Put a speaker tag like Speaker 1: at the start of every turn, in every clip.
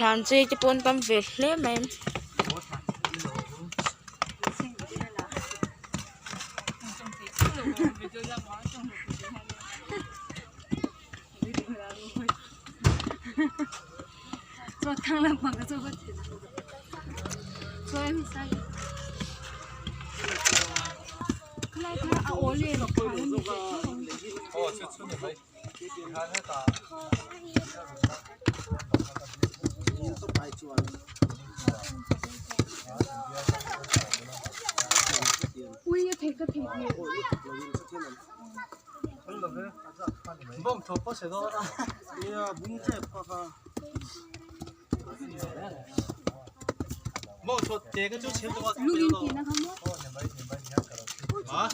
Speaker 1: thằng gì cho bốn tâm việc lên em
Speaker 2: cho thằng làm bằng cái cho vật cho em sai cái này thằng áo áo liền ui thấy cái gì
Speaker 3: 뭐 덮어 세도라. 야 문제 봐봐. 뭐저 제가 저 제도 같은 거.
Speaker 2: 루긴 티나 가면
Speaker 3: 아?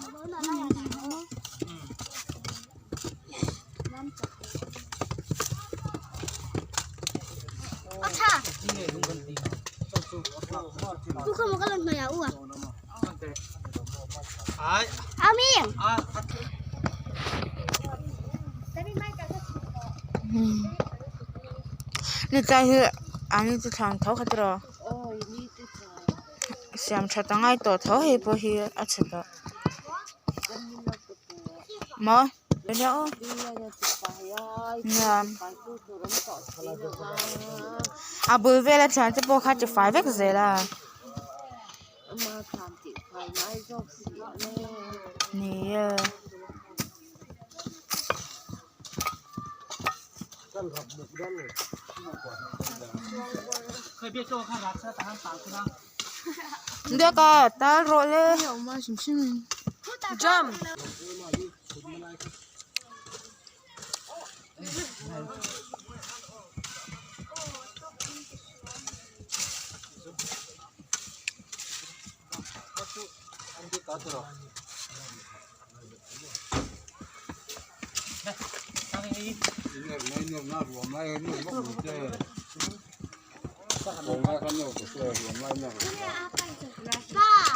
Speaker 4: Ata. Tôi không có lần mày ảo à?
Speaker 3: 아,
Speaker 4: Amin.
Speaker 3: 아,
Speaker 1: นี่ใจเหอะอันนี้จะทางเท้าขัดรอเสียมชัดตั้งไงต่อเท้าเฮปะเฮียอัดเสร็จแล้วมอเป็นยังเนี่ยอาบุญเวลาฉันจะบอกเขาจะไฟเวกเสร็จละนี่
Speaker 3: เคยเบี้ยโจ้ข้างรักซะตามปากคุณนะ
Speaker 1: เดี๋ยวก็ตาโรเลย
Speaker 2: jump
Speaker 3: 안돼 가더라. 네, 당연히
Speaker 5: 이거 나 엄마가 이거 먹고 있대. 엄마가 먹고 있어. 엄마가.
Speaker 4: Ba.